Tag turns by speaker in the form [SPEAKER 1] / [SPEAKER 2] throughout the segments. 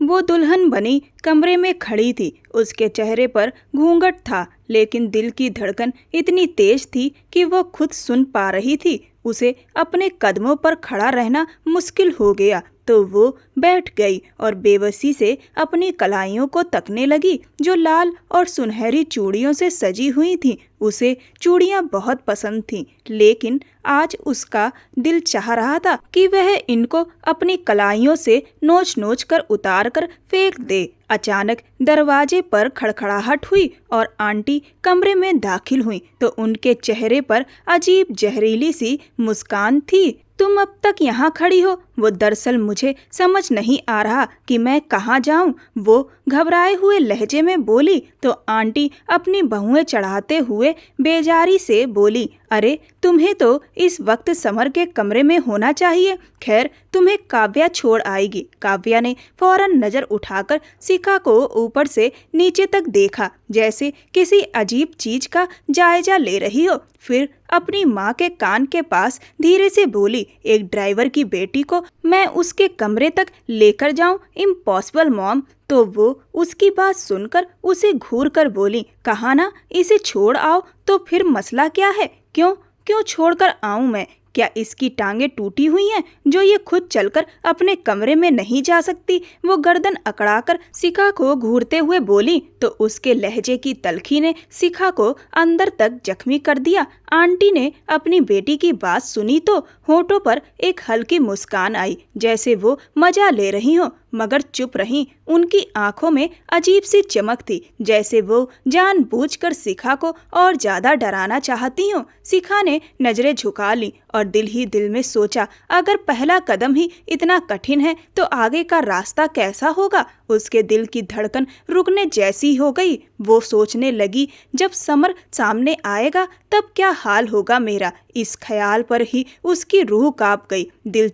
[SPEAKER 1] वो दुल्हन बनी कमरे में खड़ी थी। उसके चेहरे पर घूंघट था, लेकिन दिल की धड़कन इतनी तेज थी कि वो खुद सुन पा रही थी। उसे अपने कदमों पर खड़ा रहना मुश्किल हो गया, तो वो बैठ गई और बेबसी से अपनी कलाइयों को तकने लगी, जो लाल और सुनहरी चूड़ियों से सजी हुई थीं। उसे चूड़ियां बहुत पसंद थीं, लेकिन आज उसका दिल चाह रहा था कि वह इनको अपनी कलाइयों से नोच नोच कर उतार कर फेंक दे। अचानक दरवाजे पर खड़खड़ाहट हुई और आंटी कमरे में दाखिल हुई तो उनके चेहरे पर अजीब जहरीली सी मुस्कान थी। तुम अब तक यहाँ खड़ी हो? वो दरअसल मुझे समझ नहीं आ रहा कि मैं कहाँ जाऊँ, वो घबराए हुए लहजे में बोली तो आंटी अपनी बहुएं चढ़ाते हुए बेजारी से बोली, अरे तुम्हें तो इस वक्त समर के कमरे में होना चाहिए। खैर तुम्हें काव्या छोड़ आएगी। काव्या ने फौरन नजर उठाकर शिखा को ऊपर से नीचे तक देखा, जैसे किसी अजीब चीज का जायजा ले रही हो। फिर अपनी माँ के कान के पास धीरे से बोली, एक ड्राइवर की बेटी को मैं उसके कमरे तक लेकर जाऊं? Impossible mom. तो वो उसकी बात सुनकर उसे घूर कर बोली, कहा ना इसे छोड़ आओ। तो फिर मसला क्या है? क्यों क्यों छोड़कर आऊं मैं? क्या इसकी टांगे टूटी हुई हैं जो ये खुद चलकर अपने कमरे में नहीं जा सकती? वो गर्दन अकड़ाकर शिखा को घूरते हुए बोली तो उसके लहजे की तलखी ने शिखा को अंदर तक जख्मी कर दिया। आंटी ने अपनी बेटी की बात सुनी तो होठों पर एक हल्की मुस्कान आई, जैसे वो मजा ले रही हो, मगर चुप रहीं। उनकी आंखों में अजीब सी चमक थी, जैसे वो जानबूझकर शिखा को और ज्यादा डराना चाहती हो। शिखा ने नजरें झुका ली और दिल ही दिल में सोचा, अगर पहला कदम ही इतना कठिन है तो आगे का रास्ता कैसा होगा? उसके दिल की धड़कन रुकने जैसी हो गई। वो सोचने लगी, जब समर सामने आएगा तब क्या हाल होगा मेरा? इस ख्याल पर ही उसकी रूह कांप गई। दिल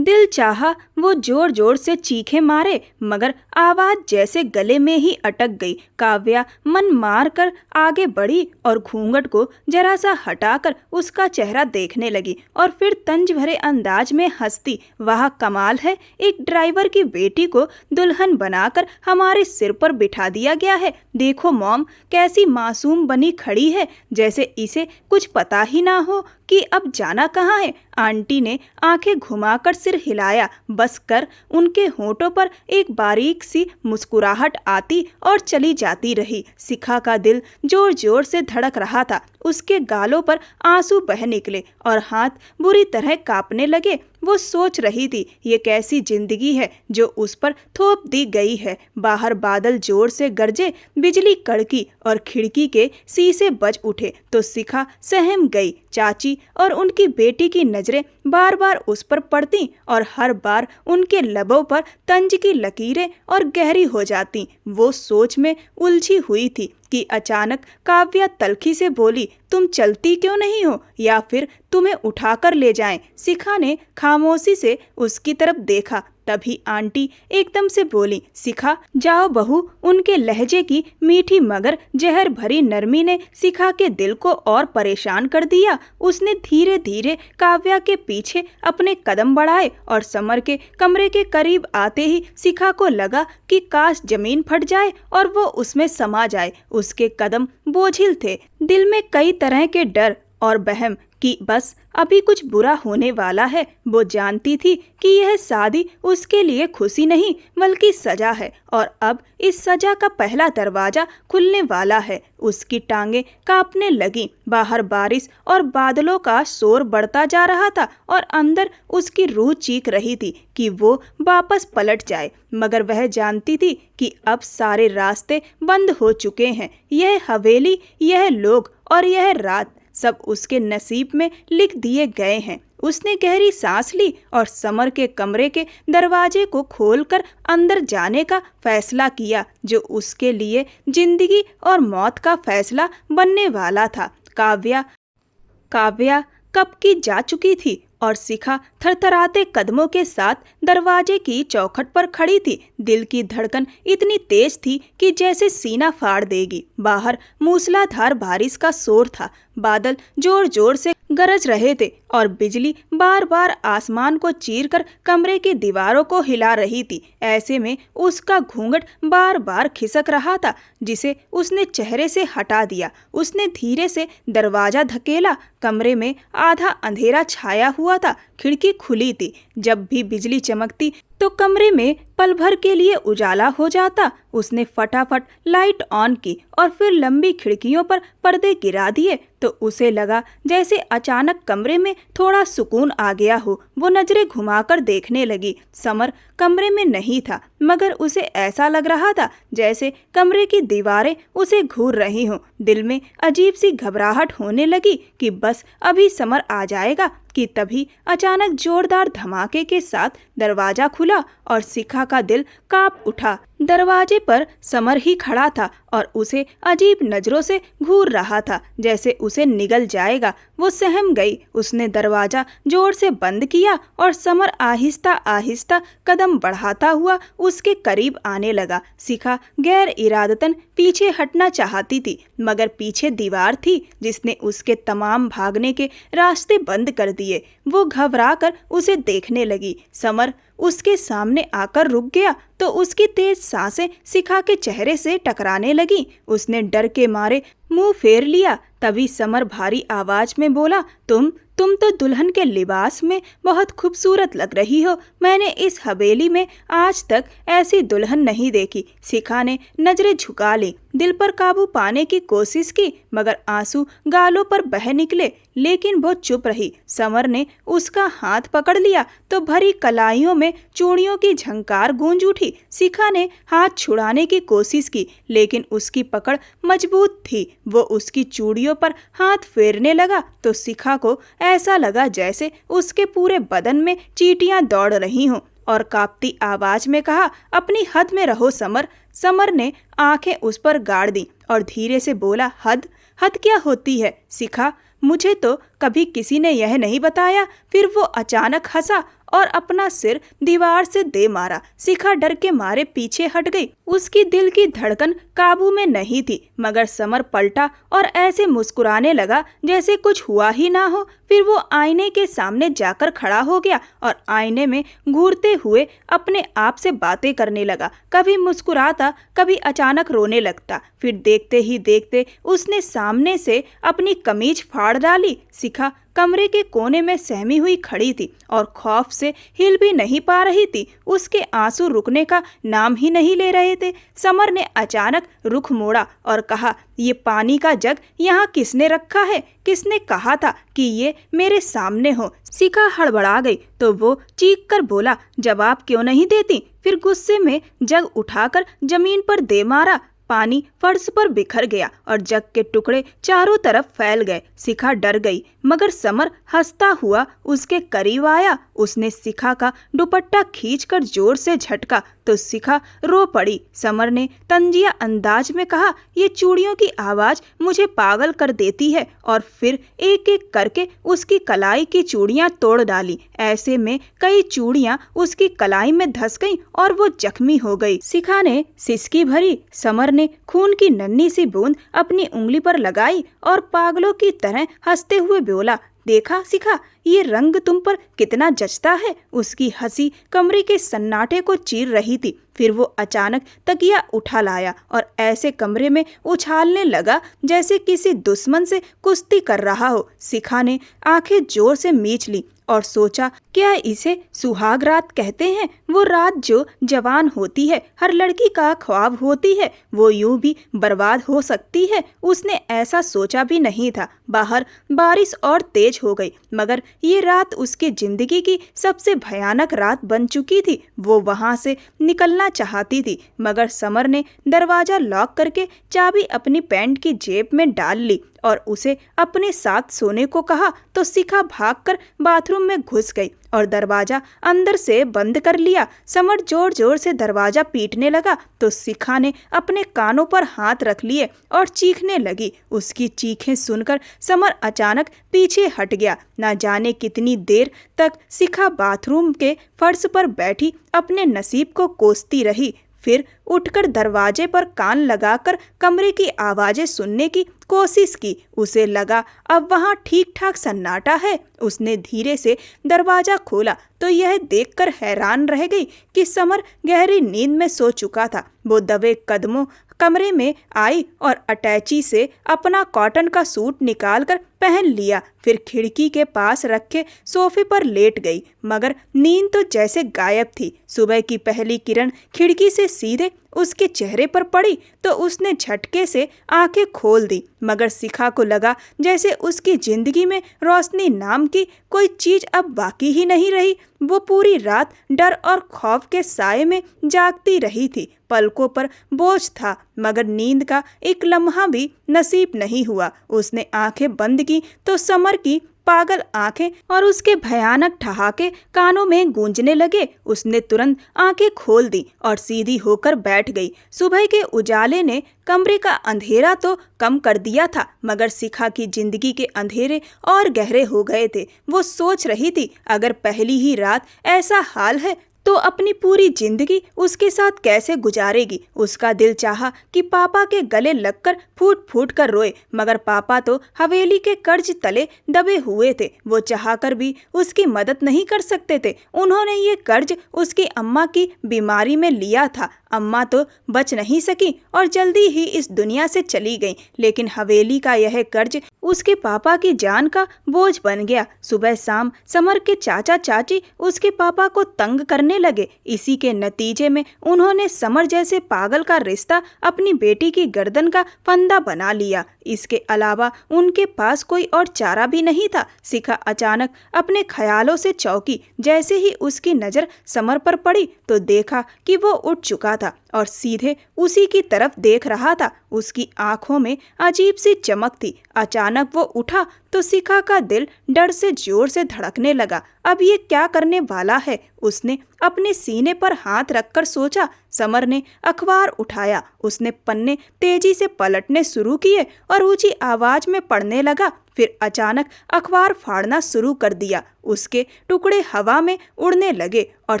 [SPEAKER 1] चाहा वो जोर जोर से चीखे मारे, मगर आवाज जैसे गले में ही अटक गई। काव्या मन मार कर आगे बढ़ी और घूंघट को जरा सा हटाकर उसका चेहरा देखने लगी और फिर तंज भरे अंदाज में हंसती, वाह कमाल है, एक ड्राइवर की बेटी को दुल्हन बनाकर हमारे सिर पर बिठा दिया गया है। देखो मॉम, कैसी मासूम बनी खड़ी है, जैसे इसे कुछ पता ही ना हो कि अब जाना कहाँ है। आंटी ने आंखें घुमाकर सिर हिलाया। बस कर। उनके होठों पर एक बारीक सी मुस्कुराहट आती और चली जाती रही। शिखा का दिल जोर जोर से धड़क रहा था। उसके गालों पर आंसू बह निकले और हाथ बुरी तरह कांपने लगे। वो सोच रही थी, ये कैसी जिंदगी है जो उस पर थोप दी गई है। बाहर बादल जोर से गरजे, बिजली कड़की और खिड़की के शीशे बज उठे तो शिखा सहम गई। चाची और उनकी बेटी की नजरें बार बार उस पर पड़ती और हर बार उनके लबों पर तंज की लकीरें और गहरी हो जाती। वो सोच में उलझी हुई थी कि अचानक काव्या तल्खी से बोली, तुम चलती क्यों नहीं हो, या फिर तुम्हें उठाकर ले जाएं? शिखा ने खामोशी से उसकी तरफ देखा। तभी आंटी एकदम से बोली, शिखा जाओ बहू। उनके लहजे की मीठी मगर जहर भरी नरमी ने शिखा के दिल को और परेशान कर दिया। उसने धीरे धीरे काव्या के पीछे अपने कदम बढ़ाए और समर के कमरे के करीब आते ही शिखा को लगा कि काश जमीन फट जाए और वो उसमें समा जाए। उसके कदम बोझिल थे, दिल में कई तरह के डर और बहम कि बस अभी कुछ बुरा होने वाला है। वो जानती थी कि यह शादी उसके लिए खुशी नहीं बल्कि सजा है और अब इस सजा का पहला दरवाजा खुलने वाला है। उसकी टांगे कांपने लगी। बाहर बारिश और बादलों का शोर बढ़ता जा रहा था और अंदर उसकी रूह चीख रही थी कि वो वापस पलट जाए, मगर वह जानती थी कि अब सारे रास्ते बंद हो चुके हैं। यह हवेली, यह लोग और यह रात सब उसके नसीब में लिख दिए गए हैं। उसने गहरी सांस ली और समर के कमरे के दरवाजे को खोलकर अंदर जाने का फैसला किया, जो उसके लिए जिंदगी और मौत का फैसला बनने वाला था। काव्या कब की जा चुकी थी और शिखा थरथराते कदमों के साथ दरवाजे की चौखट पर खड़ी थी। दिल की धड़कन इतनी तेज थी कि जैसे सीना फाड़ देगी। बाहर मूसलाधार बारिश का शोर था। बादल जोर जोर से गरज रहे थे और बिजली बार बार आसमान को चीरकर कमरे की दीवारों को हिला रही थी। ऐसे में उसका घूंघट बार बार खिसक रहा था, जिसे उसने चेहरे से हटा दिया। उसने धीरे से दरवाजा धकेला। कमरे में आधा अंधेरा छाया हुआ था। खिड़की खुली थी। जब भी बिजली चमकती तो कमरे में पल भर के लिए उजाला हो जाता। उसने फटाफट लाइट ऑन की और फिर लंबी खिड़कियों पर पर्दे गिरा दिए तो उसे लगा जैसे अचानक कमरे में थोड़ा सुकून आ गया हो। वो नजरें घुमाकर देखने लगी। समर कमरे में नहीं था, मगर उसे ऐसा लग रहा था जैसे कमरे की दीवारें उसे घूर रही हों। दिल में अजीब सी घबराहट होने लगी कि बस अभी समर आ जाएगा कि तभी अचानक जोरदार धमाके के साथ दरवाजा खुला और शिखा का दिल कांप उठा। दरवाजे पर समर ही खड़ा था और उसे अजीब नजरों से घूर रहा था, जैसे उसे निगल जाएगा। वो सहम गई। उसने दरवाजा जोर से बंद किया और समर आहिस्ता आहिस्ता कदम बढ़ाता हुआ उसके करीब आने लगा। शिखा गैर इरादतन पीछे हटना चाहती थी, मगर पीछे दीवार थी जिसने उसके तमाम भागने के रास्ते बंद कर दिए। वो घबराकर उसे देखने लगी। समर उसके सामने आकर रुक गया तो उसकी तेज सांसें शिखा के चेहरे से टकराने लगी। उसने डर के मारे मुंह फेर लिया। तभी समर भारी आवाज में बोला, तुम तो दुल्हन के लिबास में बहुत खूबसूरत लग रही हो। मैंने इस हवेली में आज तक ऐसी दुल्हन नहीं देखी। शिखा ने नजरें झुका ली, दिल पर काबू पाने की कोशिश की, मगर आंसू गालों पर बह निकले, लेकिन वो चुप रही। समर ने उसका हाथ पकड़ लिया तो भरी कलाइयों में चूड़ियों की झंकार गूंज उठी। शिखा ने हाथ छुड़ाने की कोशिश की, लेकिन उसकी पकड़ मजबूत थी। वो उसकी चूड़ियों पर हाथ फेरने लगा तो शिखा को ऐसा लगा जैसे उसके पूरे बदन में चींटियां दौड़ रही हों और कांपती आवाज में कहा, अपनी हद में रहो समर। समर ने आंखें उस पर गाड़ दी और धीरे से बोला, हद क्या होती है शिखा? मुझे तो कभी किसी ने यह नहीं बताया। फिर वो अचानक हंसा और अपना सिर दीवार से दे मारा। शिखा डर के मारे पीछे हट गई। उसकी दिल की धड़कन काबू में नहीं थी, मगर समर पलटा और ऐसे मुस्कुराने लगा जैसे कुछ हुआ ही ना हो। फिर वो आईने के सामने जाकर खड़ा हो गया और आईने में घूरते हुए अपने आप से बातें करने लगा। कभी मुस्कुराता, कभी अचानक रोने लगता। फिर देखते ही देखते उसने सामने से अपनी कमीज फाड़ डाली। शिखा कमरे के कोने में सहमी हुई खड़ी थी और खौफ से हिल भी नहीं पा रही थी। उसके आंसू रुकने का नाम ही नहीं ले रहे थे। समर ने अचानक रुख मोड़ा और कहा, ये पानी का जग यहाँ किसने रखा है? किसने कहा था कि ये मेरे सामने हो? शिखा हड़बड़ा गई तो वो चीख कर बोला, जवाब क्यों नहीं देती? फिर गुस्से में जग उठाकर जमीन पर दे मारा। पानी फर्श पर बिखर गया और जग के टुकड़े चारों तरफ फैल गए। शिखा डर गई, मगर समर हंसता हुआ उसके करीब आया। उसने शिखा का दुपट्टा खींचकर जोर से झटका तो शिखा रो पड़ी। समर ने तंजिया अंदाज में कहा, ये चूड़ियों की आवाज मुझे पागल कर देती है, और फिर एक एक करके उसकी कलाई की चूड़ियां तोड़ डाली। ऐसे में कई चूड़ियां उसकी कलाई में धंस गईं और वो जख्मी हो गई। शिखा ने सिसकी भरी। समर ने खून की नन्ही सी बूंद अपनी उंगली पर लगाई और पागलों की तरह हंसते हुए बोला, देखा शिखा, ये रंग तुम पर कितना जचता है। उसकी हंसी कमरे के सन्नाटे को चीर रही थी। फिर वो अचानक तकिया उठा लाया और ऐसे कमरे में उछालने लगा जैसे किसी दुश्मन से कुश्ती कर रहा हो। शिखा ने आंखें जोर से मीच ली और सोचा, क्या इसे सुहाग रात कहते हैं? वो रात जो जवान होती है, हर लड़की का ख्वाब होती है, वो यूं भी बर्बाद हो सकती है। उसने ऐसा सोचा भी नहीं था। बाहर बारिश और तेज हो गई, मगर ये रात उसकी जिंदगी की सबसे भयानक रात बन चुकी थी। वो वहां से निकलना चाहती थी, मगर समर ने दरवाजा लॉक करके चाबी अपनी पैंट की जेब में डाल ली और उसे अपने साथ सोने को कहा तो शिखा भागकर बाथरूम में घुस गई और दरवाजा अंदर से बंद कर लिया। समर जोर जोर से दरवाजा पीटने लगा तो शिखा ने अपने कानों पर हाथ रख लिए और चीखने लगी। उसकी चीखें सुनकर समर अचानक पीछे हट गया। न जाने कितनी देर तक शिखा बाथरूम के फर्श पर बैठी अपने नसीब को कोसती रही। फिर उठकर दरवाजे पर कान लगाकर कमरे की आवाजें सुनने की कोशिश की। उसे लगा अब वहां ठीक ठाक सन्नाटा है। उसने धीरे से दरवाजा खोला तो यह देखकर हैरान रह गई कि समर गहरी नींद में सो चुका था। वो दबे कदमों कमरे में आई और अटैची से अपना कॉटन का सूट निकालकर पहन लिया। फिर खिड़की के पास रखे सोफे पर लेट गई, मगर नींद तो जैसे गायब थी। सुबह की पहली किरण खिड़की से सीधे उसके चेहरे पर पड़ी तो उसने झटके से आंखें खोल दी, मगर शिखा को लगा जैसे उसकी जिंदगी में रोशनी नाम की कोई चीज अब बाकी ही नहीं रही। वो पूरी रात डर और खौफ के साए में जागती रही थी। पलकों पर बोझ था, मगर नींद का एक लम्हा भी नसीब नहीं हुआ। उसने आंखें बंद की तो समर की पागल आंखें और उसके भयानक ठहाके कानों में गूंजने लगे। उसने तुरंत आंखें खोल दी और सीधी होकर बैठ गई। सुबह के उजाले ने कमरे का अंधेरा तो कम कर दिया था, मगर शिखा की जिंदगी के अंधेरे और गहरे हो गए थे। वो सोच रही थी अगर पहली ही रात ऐसा हाल है तो अपनी पूरी जिंदगी उसके साथ कैसे गुजारेगी। उसका दिल चाहा कि पापा के गले लगकर फूट फूट कर रोए, मगर पापा तो हवेली के कर्ज तले दबे हुए थे। वो चाहकर भी उसकी मदद नहीं कर सकते थे। उन्होंने ये कर्ज उसकी अम्मा की बीमारी में लिया था। अम्मा तो बच नहीं सकी और जल्दी ही इस दुनिया से चली गई, लेकिन हवेली का यह कर्ज उसके पापा की जान का बोझ बन गया। सुबह शाम समर के चाचा चाची उसके पापा को तंग करने लगे। इसी के नतीजे में उन्होंने समर जैसे पागल का रिश्ता अपनी बेटी की गर्दन का फंदा बना लिया। इसके अलावा उनके पास कोई और चारा भी नहीं था। शिखा अचानक अपने ख्यालों से चौंकी। जैसे ही उसकी नजर समर पर पड़ी तो देखा कि वो उठ चुका था और सीधे उसी की तरफ देख रहा था। उसकी आंखों में अजीब सी चमक थी। अचानक वो उठा तो शिखा का दिल डर से जोर से धड़कने लगा। अब ये क्या करने वाला है? उसने अपने सीने पर हाथ रखकर सोचा। समर ने अखबार उठाया। उसने पन्ने तेजी से पलटने शुरू किए और ऊंची आवाज में पढ़ने लगा। फिर अचानक अखबार फाड़ना शुरू कर दिया। उसके टुकड़े हवा में उड़ने लगे और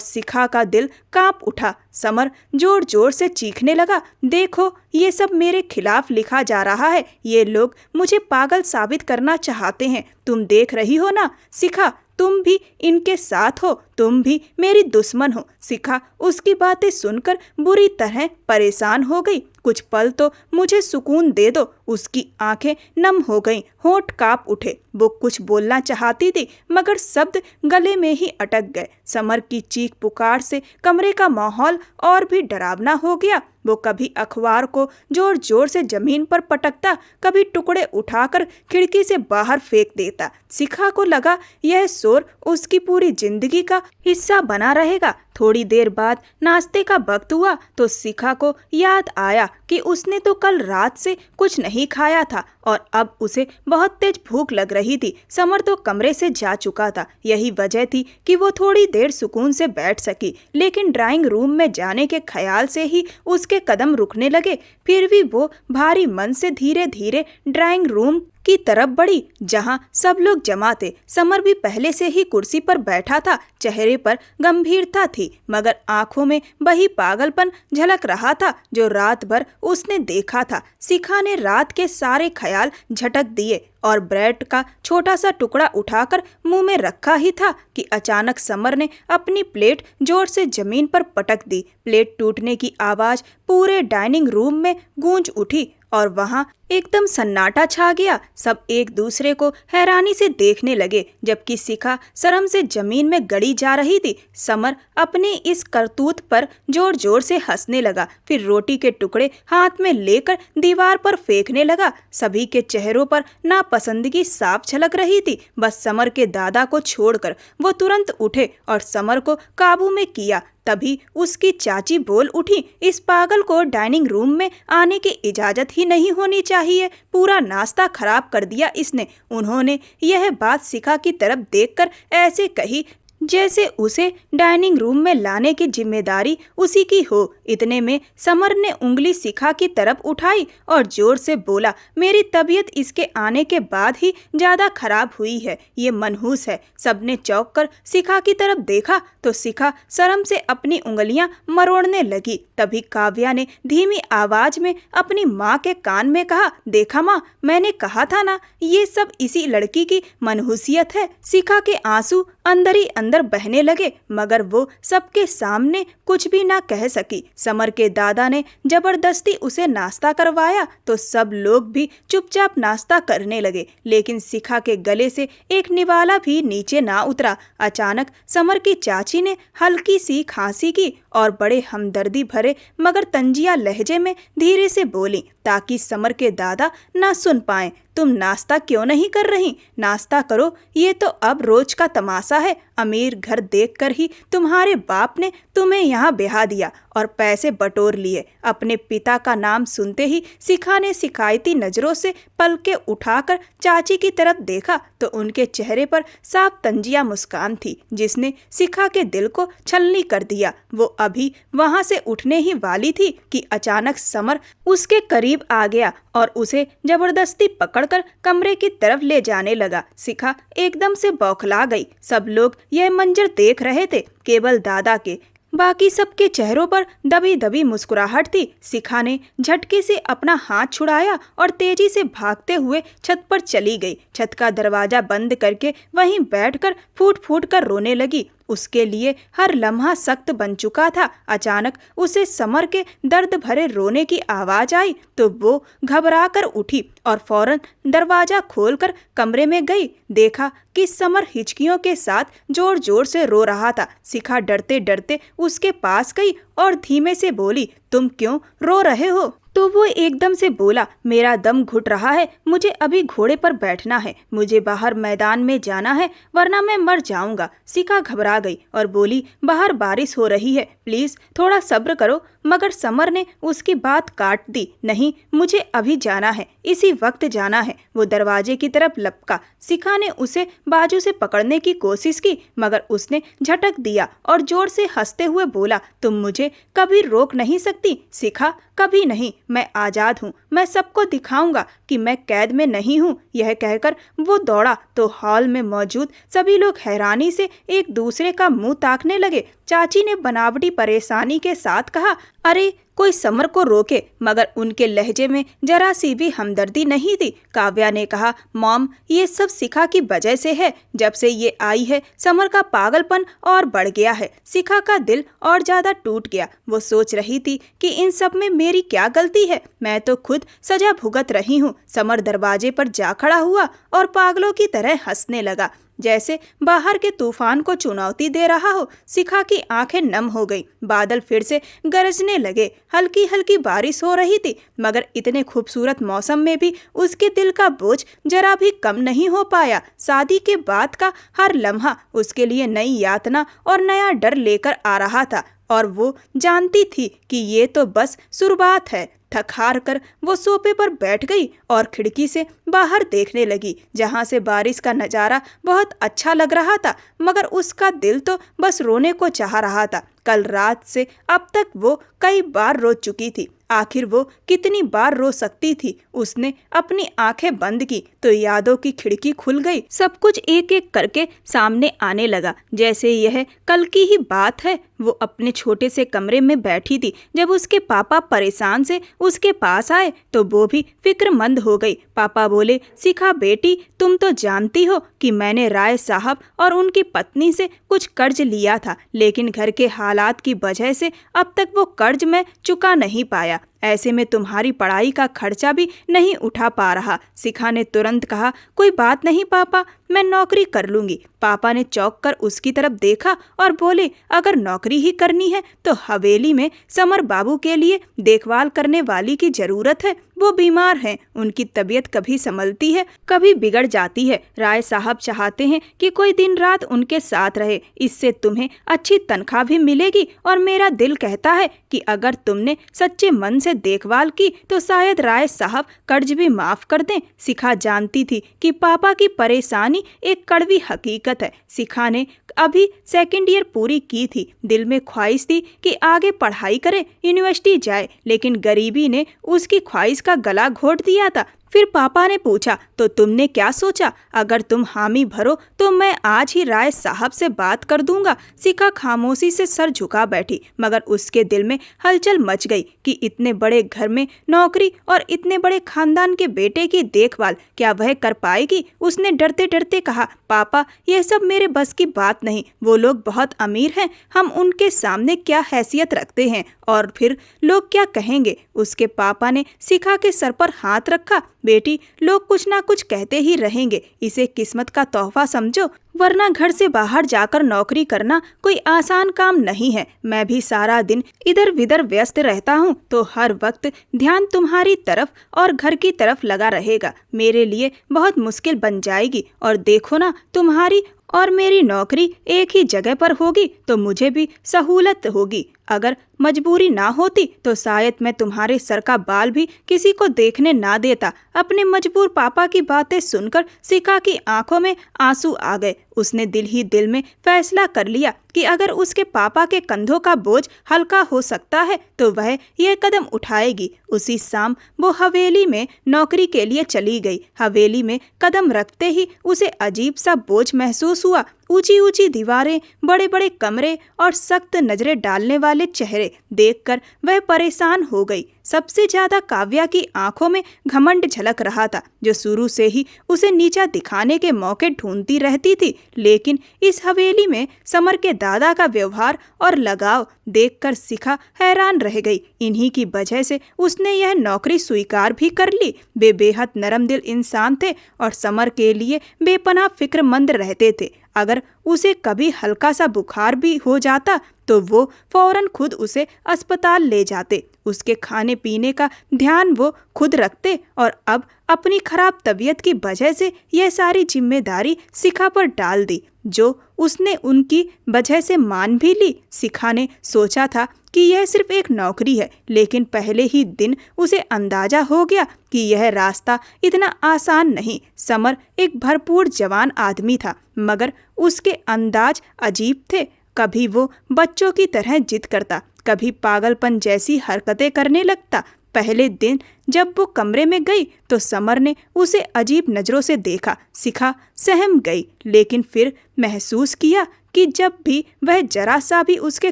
[SPEAKER 1] शिखा का दिल कांप उठा। समर जोर जोर से चीखने लगा, देखो ये सब मेरे खिलाफ लिखा जा रहा है। ये लोग मुझे पागल साबित करना चाहते हैं। तुम देख रही हो ना शिखा, तुम भी इनके साथ हो, तुम भी मेरी दुश्मन हो। शिखा उसकी बातें सुनकर बुरी तरह परेशान हो गई। कुछ पल तो मुझे सुकून दे दो। उसकी आंखें नम हो गईं, होंठ कांप उठे। वो कुछ बोलना चाहती थी, मगर शब्द गले में ही अटक गए। समर की चीख पुकार से कमरे का माहौल और भी डरावना हो गया। वो कभी अखबार को जोर जोर से जमीन पर पटकता, कभी टुकड़े उठाकर खिड़की से बाहर फेंक देता। शिखा को लगा यह शोर उसकी पूरी जिंदगी का हिस्सा बना रहेगा। थोड़ी देर बाद नाश्ते का वक्त हुआ तो शिखा को याद आया कि उसने तो कल रात से कुछ नहीं खाया था और अब उसे बहुत तेज भूख लग रही थी। समर तो कमरे से जा चुका था। यही वजह थी कि वो थोड़ी देर सुकून से बैठ सकी, लेकिन ड्राइंग रूम में जाने के ख्याल से ही उसके कदम रुकने लगे। फिर भी वो भारी मन से धीरे धीरे ड्राइंग रूम की तरफ बढ़ी, जहां सब लोग जमा थे। समर भी पहले से ही कुर्सी पर बैठा था। चेहरे पर गंभीरता थी, मगर आंखों में वही पागलपन झलक रहा था जो रात भर उसने देखा था। शिखा ने रात के सारे ख्याल झटक दिए और ब्रेड का छोटा सा टुकड़ा उठाकर मुंह में रखा ही था कि अचानक समर ने अपनी प्लेट जोर से जमीन पर पटक दी। प्लेट टूटने की आवाज पूरे डाइनिंग रूम में गूंज उठी और वहां एकदम सन्नाटा छा गया। सब एक दूसरे को हैरानी से देखने लगे, जबकि शिखा शर्म से जमीन में गड़ी जा रही थी। समर अपने इस करतूत पर जोर जोर से हंसने लगा, फिर रोटी के टुकड़े हाथ में लेकर दीवार पर फेंकने लगा। सभी के चेहरों पर नापसंदगी साफ झलक रही थी, बस समर के दादा को छोड़कर। वो तुरंत उठे और समर को काबू में किया। तभी उसकी चाची बोल उठी, इस पागल को डाइनिंग रूम में आने की इजाजत ही नहीं होनी चाहिए। पूरा नाश्ता खराब कर दिया इसने। उन्होंने यह बात शिखा की तरफ देखकर ऐसे कही जैसे उसे डाइनिंग रूम में लाने की जिम्मेदारी उसी की हो। इतने में समर ने उंगली शिखा की तरफ उठाई और जोर से बोला, मेरी तबीयत इसके आने के बाद ही ज्यादा खराब हुई है, ये मनहूस है। सबने चौंक कर शिखा की तरफ देखा तो शिखा शर्म से अपनी उंगलियां मरोड़ने लगी। तभी काव्या ने धीमी आवाज में अपनी माँ के कान में कहा, देखा माँ, मैंने कहा था ना, ये सब इसी लड़की की मनहूसियत है। शिखा के आंसू अंदर ही अंदर बहने लगे, मगर वो सबके सामने कुछ भी ना कह सकी। समर के दादा ने जबरदस्ती उसे नाश्ता करवाया तो सब लोग भी चुपचाप नाश्ता करने लगे, लेकिन शिखा के गले से एक निवाला भी नीचे ना उतरा। अचानक समर की चाची ने हल्की सी खांसी की और बड़े हमदर्दी भरे मगर तंजिया लहजे में धीरे से बोली, ताकि समर के दादा ना सुन पाएं, तुम नाश्ता क्यों नहीं कर रही? नाश्ता करो, ये तो अब रोज का तमाशा है। अमीर घर देखकर ही तुम्हारे बाप ने तुम्हें यहाँ ब्याह दिया और पैसे बटोर लिए। अपने पिता का नाम सुनते ही शिखा ने शिकायती नजरों से पलके उठाकर चाची की तरफ देखा तो उनके चेहरे पर साफ तंजिया मुस्कान थी, जिसने शिखा के दिल को छलनी कर दिया। वो अभी वहां से उठने ही वाली थी कि अचानक समर उसके करीब आ गया और उसे जबरदस्ती पकड़कर कमरे की तरफ ले जाने लगा। शिखा एकदम से बौखला गई। सब लोग यह मंजर देख रहे थे, केवल दादा के बाकी सबके चेहरों पर दबी दबी मुस्कुराहट थी। शिखा ने झटके से अपना हाथ छुड़ाया और तेजी से भागते हुए छत पर चली गई। छत का दरवाजा बंद करके वहीं बैठकर फूट फूट कर रोने लगी। उसके लिए हर लम्हा सख्त बन चुका था। अचानक उसे समर के दर्द भरे रोने की आवाज आई तो वो घबरा कर उठी और फौरन दरवाजा खोलकर कमरे में गई। देखा कि समर हिचकियों के साथ जोर जोर से रो रहा था। शिखा डरते डरते उसके पास गई और धीमे से बोली, तुम क्यों रो रहे हो? तो वो एकदम से बोला, मेरा दम घुट रहा है, मुझे अभी घोड़े पर बैठना है, मुझे बाहर मैदान में जाना है, वरना मैं मर जाऊंगा। शिखा घबरा गई और बोली, बाहर बारिश हो रही है, प्लीज थोड़ा सब्र करो। मगर समर ने उसकी बात काट दी, नहीं, मुझे अभी जाना है, इसी वक्त जाना है। वो दरवाजे की तरफ लपका। शिखा ने उसे बाजू से पकड़ने की कोशिश की, मगर उसने झटक दिया और जोर से हंसते हुए बोला, तुम मुझे कभी रोक नहीं सकती शिखा, कभी नहीं। मैं आजाद हूँ, मैं सबको दिखाऊंगा कि मैं कैद में नहीं हूँ। यह कहकर वो दौड़ा तो हॉल में मौजूद सभी लोग हैरानी से एक दूसरे का मुंह ताकने लगे। चाची ने बनावटी परेशानी के साथ कहा, अरे कोई समर को रोके, मगर उनके लहजे में जरा सी भी हमदर्दी नहीं थी। काव्या ने कहा, मॉम, ये सब शिखा की वजह से है। जब से ये आई है समर का पागलपन और बढ़ गया है। शिखा का दिल और ज्यादा टूट गया। वो सोच रही थी कि इन सब में मेरी क्या गलती है, मैं तो खुद सजा भुगत रही हूँ। समर दरवाजे पर जा खड़ा हुआ और पागलों की तरह हंसने लगा, जैसे बाहर के तूफान को चुनौती दे रहा हो। शिखा की आंखें नम हो गई। बादल फिर से गरजने लगे। हल्की हल्की बारिश हो रही थी, मगर इतने खूबसूरत मौसम में भी उसके दिल का बोझ जरा भी कम नहीं हो पाया। शादी के बाद का हर लम्हा उसके लिए नई यातना और नया डर लेकर आ रहा था, और वो जानती थी कि ये तो बस शुरुआत है। थक हार कर वो सोफे पर बैठ गई और खिड़की से बाहर देखने लगी, जहां से बारिश का नज़ारा बहुत अच्छा लग रहा था, मगर उसका दिल तो बस रोने को चाह रहा था। कल रात से अब तक वो कई बार रो चुकी थी। आखिर वो कितनी बार रो सकती थी? उसने अपनी आंखें बंद की तो यादों की खिड़की खुल गई। सब कुछ एक एक करके सामने आने लगा, जैसे यह कल की ही बात है। वो अपने छोटे से कमरे में बैठी थी जब उसके पापा परेशान से उसके पास आए तो वो भी फिक्रमंद हो गई। पापा बोले, शिखा बेटी, तुम तो जानती हो कि मैंने राय साहब और उनकी पत्नी से कुछ कर्ज लिया था, लेकिन घर के हालात की वजह से अब तक वो कर्ज मैं चुका नहीं पाया। ऐसे में तुम्हारी पढ़ाई का खर्चा भी नहीं उठा पा रहा। शिखा ने तुरंत कहा, कोई बात नहीं पापा, मैं नौकरी कर लूंगी। पापा ने चौंक कर उसकी तरफ देखा और बोले, अगर नौकरी ही करनी है तो हवेली में समर बाबू के लिए देखभाल करने वाली की जरूरत है। वो बीमार हैं, उनकी तबीयत कभी संभलती है, कभी बिगड़ जाती है। राय साहब चाहते हैं कि कोई दिन रात उनके साथ रहे, इससे तुम्हें अच्छी तनख्वाह भी मिलेगी। और मेरा दिल कहता है कि अगर तुमने सच्चे मन से देखभाल की तो शायद राय साहब कर्ज भी माफ कर दें। शिखा जानती थी कि पापा की परेशानी एक कड़वी हकीकत है। शिखा ने अभी सेकंड ईयर पूरी की थी। दिल में ख्वाहिश थी कि आगे पढ़ाई करे, यूनिवर्सिटी जाए, लेकिन गरीबी ने उसकी ख्वाहिश का गला घोट दिया था। फिर पापा ने पूछा, तो तुमने क्या सोचा? अगर तुम हामी भरो तो मैं आज ही राय साहब से बात कर दूंगा। शिखा खामोशी से सर झुका बैठी, मगर उसके दिल में हलचल मच गई कि इतने बड़े घर में नौकरी और इतने बड़े खानदान के बेटे की देखभाल क्या वह कर पाएगी? उसने डरते डरते कहा, पापा यह सब मेरे बस की बात नहीं। वो लोग बहुत अमीर हैं, हम उनके सामने क्या हैसियत रखते हैं, और फिर लोग क्या कहेंगे? उसके पापा ने शिखा के सर पर हाथ रखा। बेटी, लोग कुछ ना कुछ कहते ही रहेंगे, इसे किस्मत का तोहफा समझो, वरना घर से बाहर जाकर नौकरी करना कोई आसान काम नहीं है। मैं भी सारा दिन इधर विधर व्यस्त रहता हूँ, तो हर वक्त ध्यान तुम्हारी तरफ और घर की तरफ लगा रहेगा। मेरे लिए बहुत मुश्किल बन जाएगी। और देखो ना, तुम्हारी और मेरी नौकरी एक ही जगह पर होगी तो मुझे भी सहूलत होगी। अगर मजबूरी ना होती तो शायद मैं तुम्हारे सर का बाल भी किसी को देखने ना देता। अपने मजबूर पापा की बातें सुनकर शिखा की आंखों में आंसू आ गए। उसने दिल ही दिल में फैसला कर लिया कि अगर उसके पापा के कंधों का बोझ हल्का हो सकता है तो वह यह कदम उठाएगी। उसी शाम वो हवेली में नौकरी के लिए चली गई। हवेली में कदम रखते ही उसे अजीब सा बोझ महसूस हुआ। ऊंची ऊंची दीवारें, बड़े बड़े कमरे और सख्त नजरें डालने वाले चेहरे देखकर वह परेशान हो गई। सबसे ज्यादा काव्या की आंखों में घमंड झलक रहा था, जो शुरू से ही उसे नीचा दिखाने के मौके ढूंढती रहती थी। लेकिन इस हवेली में समर के दादा का व्यवहार और लगाव देखकर शिखा हैरान रह गई। इन्हीं की वजह से उसने यह नौकरी स्वीकार भी कर ली। वे बेहद नरम दिल इंसान थे और समर के लिए बेपनाह फिक्रमंद रहते थे। अगर उसे कभी हल्का सा बुखार भी हो जाता तो वो फौरन खुद उसे अस्पताल ले जाते। उसके खाने पीने का ध्यान वो खुद रखते और अब अपनी खराब तबीयत की वजह से यह सारी जिम्मेदारी शिखा पर डाल दी, जो उसने उनकी वजह से मान भी ली। शिखा ने सोचा था कि यह सिर्फ एक नौकरी है, लेकिन पहले ही दिन उसे अंदाजा हो गया कि यह रास्ता इतना आसान नहीं। समर एक भरपूर जवान आदमी था, मगर उसके अंदाज अजीब थे। कभी वो बच्चों की तरह जिद करता, कभी पागलपन जैसी हरकतें करने लगता। पहले दिन जब वो कमरे में गई तो समर ने उसे अजीब नजरों से देखा। शिखा सहम गई, लेकिन फिर महसूस किया कि जब भी वह जरा सा भी उसके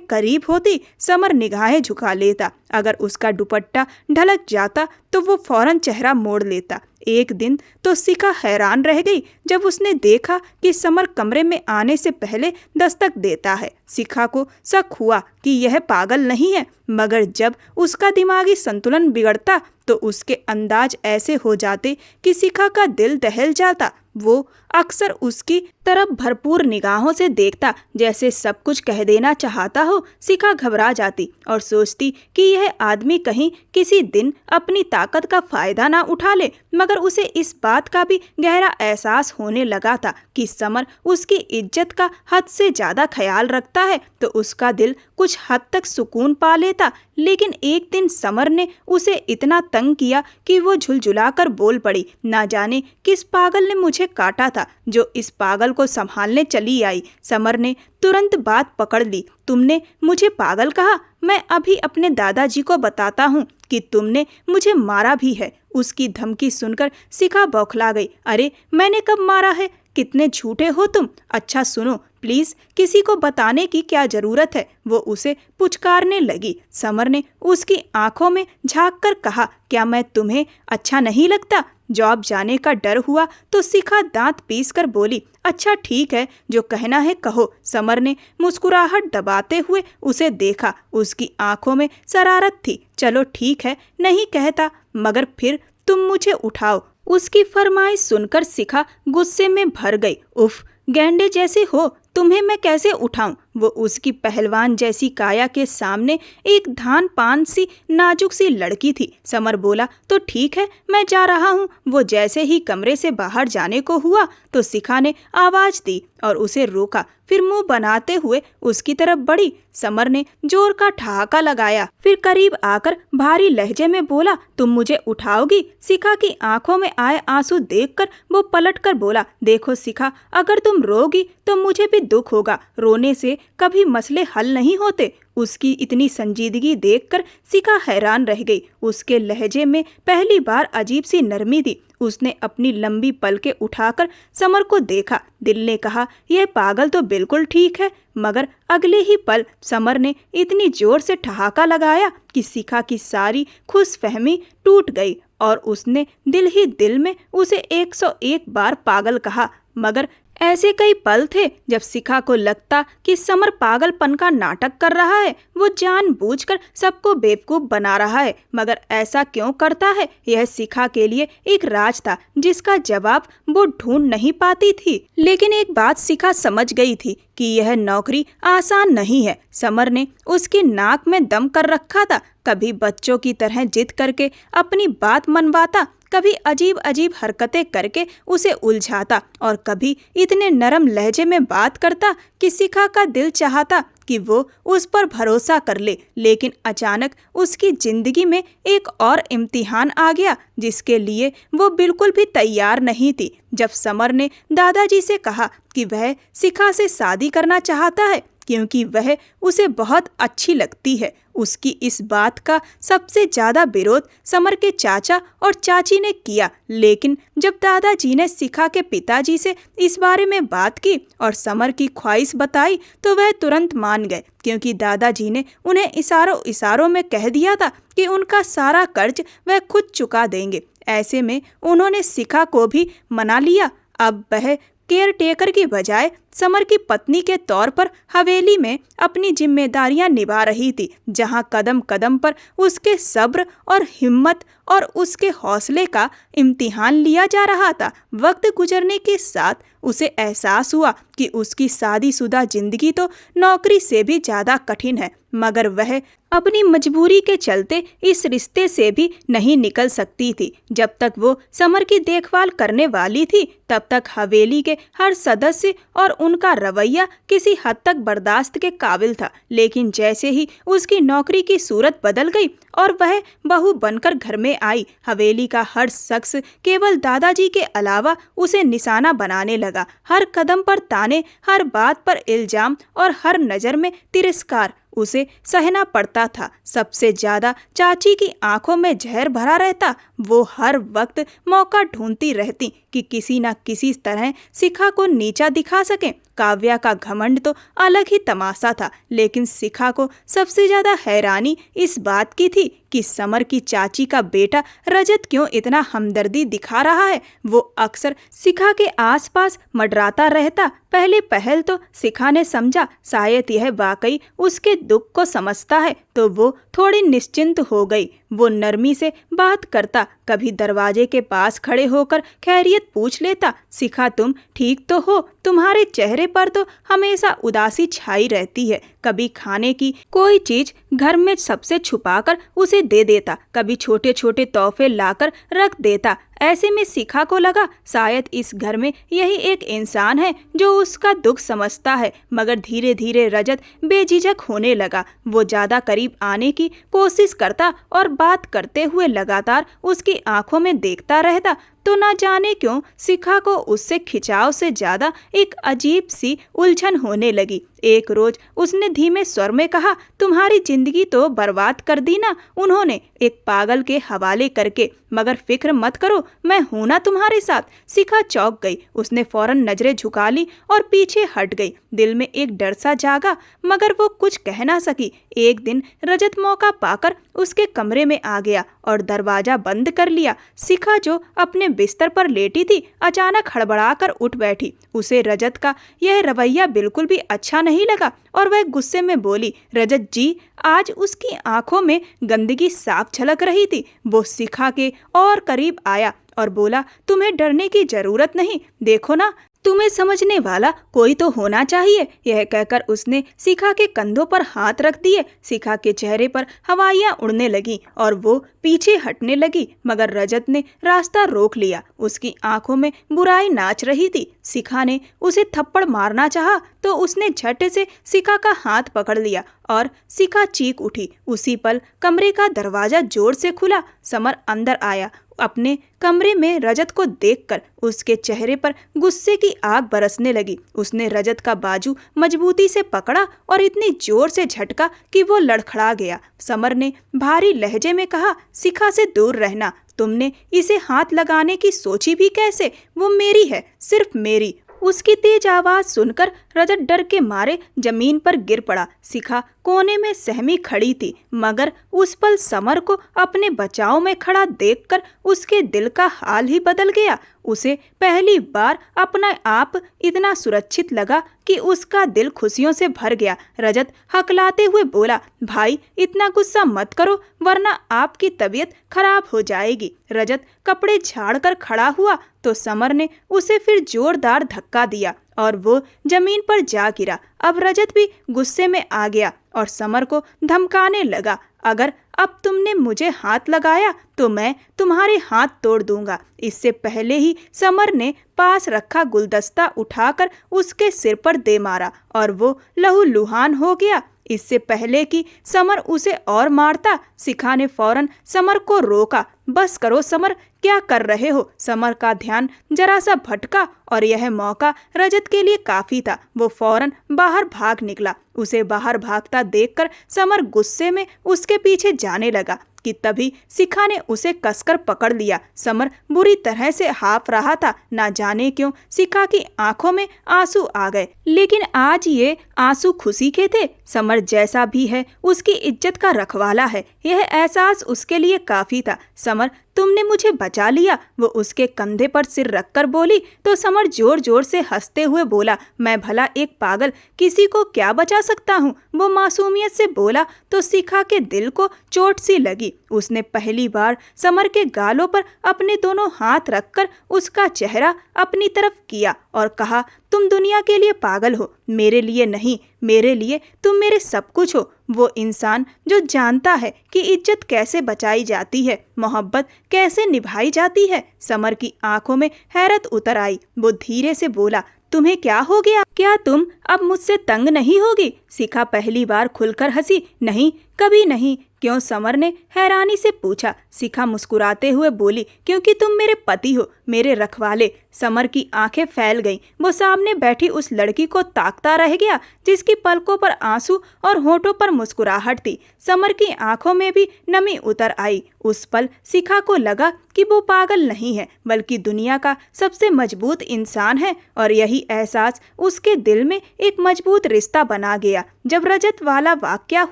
[SPEAKER 1] करीब होती, समर निगाहें झुका लेता। अगर उसका दुपट्टा ढलक जाता तो वो फौरन चेहरा मोड़ लेता। एक दिन तो शिखा हैरान रह गई जब उसने देखा कि समर कमरे में आने से पहले दस्तक देता है। शिखा को शक हुआ कि यह पागल नहीं है, मगर जब उसका दिमागी संतुलन बिगड़ता तो उसके अंदाज ऐसे हो जाते कि शिखा का दिल दहल जाता। वो अक्सर उसकी तरफ भरपूर निगाहों से देखता, जैसे सब कुछ कह देना चाहता हो। शिखा घबरा जाती और सोचती कि यह आदमी कहीं किसी दिन अपनी ताकत का फायदा ना उठा ले। मगर उसे इस बात का भी गहरा एहसास होने लगा था कि समर उसकी इज्जत का हद से ज्यादा ख्याल रखता है, तो उसका दिल कुछ हद तक सुकून पा लेता। लेकिन एक दिन समर ने उसे इतना तंग किया कि वो झुलझुलाकर बोल पड़ी, ना जाने किस पागल ने मुझे काटा था, जो इस पागल को संभालने चली आई। समर ने तुरंत बात पकड़ ली। तुमने मुझे पागल कहा? मैं अभी अपने दादाजी को बताता हूँ कि तुमने मुझे मारा भी है। उसकी धमकी सुनकर शिखा बौखला गई। अरे मैंने कब मारा है? कितने झूठे हो तुम। अच्छा सुनो, प्लीज किसी को बताने की क्या जरूरत है? वो उसे पुचकारने लगी। समर ने उसकी आंखों में झांक कर कहा, क्या मैं तुम्हें अच्छा नहीं लगता? जॉब जाने का डर हुआ तो शिखा दांत पीस कर बोली, अच्छा ठीक है, जो कहना है कहो। समर ने मुस्कुराहट दबाते हुए उसे देखा। उसकी आंखों में शरारत थी। चलो ठीक है, नहीं कहता, मगर फिर तुम मुझे उठाओ। उसकी फरमाइश सुनकर शिखा गुस्से में भर गई। उफ, गैंडे जैसे हो, तुम्हें मैं कैसे उठाऊं? वो उसकी पहलवान जैसी काया के सामने एक धान पान सी नाजुक सी लड़की थी। समर बोला, तो ठीक है, मैं जा रहा हूँ। वो जैसे ही कमरे से बाहर जाने को हुआ तो शिखा ने आवाज दी और उसे रोका। फिर मुंह बनाते हुए उसकी तरफ बढ़ी। समर ने जोर का ठहाका लगाया, फिर करीब आकर भारी लहजे में बोला, तुम मुझे उठाओगी? शिखा की आंखों में आए आंसू देखकर वो पलट कर बोला, देखो शिखा, अगर तुम रोगी तो मुझे भी दुख होगा, रोने से कभी मसले हल नहीं होते। उसकी इतनी संजीदगी देखकर शिखा हैरान रह गई। उसके लहजे में पहली बार अजीब सी नरमी थी। उसने अपनी लंबी पलकें उठाकर समर को देखा। दिल ने कहा, यह पागल तो बिल्कुल ठीक है। मगर अगले ही पल समर ने इतनी जोर से ठहाका लगाया कि शिखा की सारी खुशफहमी टूट गई और उसने दिल ही दिल में उसे 101 बार पागल कहा। मगर ऐसे कई पल थे जब शिखा को लगता कि समर पागलपन का नाटक कर रहा है, वो जानबूझकर सबको बेवकूफ बना रहा है। मगर ऐसा क्यों करता है, यह शिखा के लिए एक राज था जिसका जवाब वो ढूंढ नहीं पाती थी। लेकिन एक बात शिखा समझ गई थी कि यह नौकरी आसान नहीं है। समर ने उसकी नाक में दम कर रखा था। कभी बच्चों की तरह जिद करके अपनी बात मनवाता, कभी अजीब अजीब हरकतें करके उसे उलझाता और कभी इतने नरम लहजे में बात करता कि शिखा का दिल चाहता कि वो उस पर भरोसा कर ले। लेकिन अचानक उसकी जिंदगी में एक और इम्तिहान आ गया जिसके लिए वो बिल्कुल भी तैयार नहीं थी। जब समर ने दादाजी से कहा कि वह शिखा से शादी करना चाहता है क्योंकि वह उसे बहुत अच्छी लगती है, उसकी इस बात का सबसे ज्यादा विरोध समर के चाचा और चाची ने किया। लेकिन जब दादाजी ने शिखा के पिताजी से इस बारे में बात की और समर की ख्वाहिश बताई तो वह तुरंत मान गए, क्योंकि दादाजी ने उन्हें इशारों इशारों में कह दिया था कि उनका सारा कर्ज वह खुद चुका देंगे। ऐसे में उन्होंने शिखा को भी मना लिया। अब वह केयर टेकर की बजाय समर की पत्नी के तौर पर हवेली में अपनी जिम्मेदारियां निभा रही थी, जहां कदम कदम पर उसके सब्र और हिम्मत और उसके हौसले का इम्तिहान लिया जा रहा था। वक्त गुजरने के साथ उसे एहसास हुआ कि उसकी शादीशुदा जिंदगी तो नौकरी से भी ज्यादा कठिन है, मगर वह अपनी मजबूरी के चलते इस रिश्ते से भी नहीं निकल सकती थी। जब तक वो समर की देखभाल करने वाली थी तब तक हवेली के हर सदस्य और उनका रवैया किसी हद तक बर्दाश्त के काबिल था। लेकिन जैसे ही उसकी नौकरी की सूरत बदल गई और वह बहू बनकर घर में आई, हवेली का हर शख्स केवल दादाजी के अलावा उसे निशाना बनाने लगा। हर कदम पर ताने, हर बात पर इल्जाम और हर नज़र में तिरस्कार उसे सहना पड़ता था। सबसे ज्यादा चाची की आंखों में जहर भरा रहता। वो हर वक्त मौका ढूंढती रहती कि किसी न किसी तरह शिखा को नीचा दिखा सके। काव्या का घमंड तो अलग ही तमाशा था, लेकिन शिखा को सबसे ज्यादा हैरानी इस बात की थी कि समर की चाची का बेटा रजत क्यों इतना हमदर्दी दिखा रहा है। वो अक्सर शिखा के आसपास मंडराता रहता। पहले पहल तो शिखा ने समझा शायद यह वाकई उसके दुख को समझता है, तो वो थोड़ी निश्चिंत हो गई। वो नरमी से बात करता, कभी दरवाजे के पास खड़े होकर खैरियत पूछ लेता। शिखा, तुम ठीक तो हो? तुम्हारे चेहरे पर तो हमेशा उदासी छाई रहती है। कभी खाने की कोई चीज घर में सबसे छुपाकर उसे दे देता, कभी छोटे छोटे तोहफे लाकर रख देता। ऐसे में शिखा को लगा शायद इस घर में यही एक इंसान है जो उसका दुख समझता है। मगर धीरे धीरे रजत बेझिझक होने लगा। वो ज्यादा करीब आने की कोशिश करता और बात करते हुए लगातार उसकी आंखों में देखता रहता। तो ना जाने क्यों शिखा को उससे खिंचाव से ज्यादा एक अजीब सी उलझन होने लगी। एक रोज उसने धीमे स्वर में कहा, तुम्हारी जिंदगी तो बर्बाद कर दी ना उन्होंने, एक पागल के हवाले करके। मगर फिक्र मत करो, मैं हूं ना तुम्हारे साथ। शिखा चौंक गई। उसने फौरन नजरें झुका ली और पीछे हट गई। दिल में एक डर सा जागा, मगर वो कुछ कह ना सकी। एक दिन रजत मौका पाकर उसके कमरे में आ गया और दरवाजा बंद कर लिया। शिखा जो अपने बिस्तर पर लेटी थी अचानक हड़बड़ाकर उठ बैठी। उसे रजत का यह रवैया बिल्कुल भी अच्छा नहीं लगा और वह गुस्से में बोली, रजत जी। आज उसकी आंखों में गंदगी साफ झलक रही थी। वो शिखा के और करीब आया और बोला, तुम्हें डरने की जरूरत नहीं, देखो ना, तुम्हें समझने वाला कोई तो होना चाहिए। यह कहकर उसने शिखा के कंधों पर हाथ रख दिए। शिखा के चेहरे पर हवाइयां उड़ने लगी और वो पीछे हटने लगी, मगर रजत ने रास्ता रोक लिया। उसकी आंखों में बुराई नाच रही थी। शिखा ने उसे थप्पड़ मारना चाहा तो उसने झट से शिखा का हाथ पकड़ लिया और शिखा चीख उठी। उसी पल कमरे का दरवाजा जोर से खुला। समर अंदर आया। अपने कमरे में रजत को देखकर उसके चेहरे पर गुस्से की आग बरसने लगी। उसने रजत का बाजू मजबूती से पकड़ा और इतनी जोर से झटका कि वो लड़खड़ा गया। समर ने भारी लहजे में कहा, शिखा से दूर रहना। तुमने इसे हाथ लगाने की सोची भी कैसे? वो मेरी है, सिर्फ मेरी। उसकी तेज आवाज सुनकर रजत डर के मारे जमीन पर गिर पड़ा। शिखा कोने में सहमी खड़ी थी, मगर उस पल समर को अपने बचाव में खड़ा देखकर उसके दिल का हाल ही बदल गया। उसे पहली बार अपना आप इतना सुरक्षित लगा कि उसका दिल खुशियों से भर गया। रजत हकलाते हुए बोला, भाई इतना गुस्सा मत करो वरना आपकी तबीयत खराब हो जाएगी। रजत कपड़े झाड़कर खड़ा हुआ तो समर ने उसे फिर जोरदार धक्का दिया और वो जमीन पर जा गिरा। अब रजत भी गुस्से में आ गया और समर को धमकाने लगा, अगर अब तुमने मुझे हाथ लगाया तो मैं तुम्हारे हाथ तोड़ दूंगा। इससे पहले ही समर ने पास रखा गुलदस्ता उठाकर उसके सिर पर दे मारा और वो लहूलुहान हो गया। इससे पहले कि समर उसे और मारता, शिखा ने फौरन समर को रोका। बस करो समर, क्या कर रहे हो? समर का ध्यान जरा सा भटका और यह मौका रजत के लिए काफी था। वो फौरन बाहर भाग निकला। उसे बाहर भागता देखकर समर गुस्से में उसके पीछे जाने लगा कि तभी शिखा ने उसे कसकर पकड़ लिया। समर बुरी तरह से हाफ रहा था। ना जाने क्यों शिखा की आंखों में आंसू आ गए, लेकिन आज ये आंसू खुशी के थे। समर जैसा भी है उसकी इज्जत का रखवाला है, यह एहसास उसके लिए काफी था। समर, तुमने मुझे बचा लिया, वो उसके कंधे पर सिर रखकर बोली तो समर जोर जोर से हंसते हुए बोला, मैं भला एक पागल किसी को क्या बचा सकता हूँ? वो मासूमियत से बोला तो शिखा के दिल को चोट सी लगी। उसने पहली बार समर के गालों पर अपने दोनों हाथ रखकर उसका चेहरा अपनी तरफ किया और कहा, तुम दुनिया के लिए पागल हो, मेरे लिए नहीं। मेरे लिए तुम मेरे सब कुछ हो। वो इंसान जो जानता है कि इज्जत कैसे बचाई जाती है, मोहब्बत कैसे निभाई जाती है। समर की आंखों में हैरत उतर आई। वो धीरे से बोला, तुम्हें क्या हो गया? क्या तुम अब मुझसे तंग नहीं होगी? शिखा पहली बार खुलकर हंसी। नहीं, कभी नहीं। क्यों? समर ने हैरानी से पूछा। शिखा मुस्कुराते हुए बोली, क्योंकि तुम मेरे पति हो, मेरे रखवाले। समर की आंखें फैल गईं। वो सामने बैठी उस लड़की को ताकता रह गया जिसकी पलकों पर आंसू और होठों पर मुस्कुराहट थी। समर की आंखों में भी नमी उतर आई। उस पल शिखा को लगा कि वो पागल नहीं है बल्कि दुनिया का सबसे मजबूत इंसान है और यही एहसास उसके दिल में एक मजबूत रिश्ता बना गया। जब रजत वाला वाकया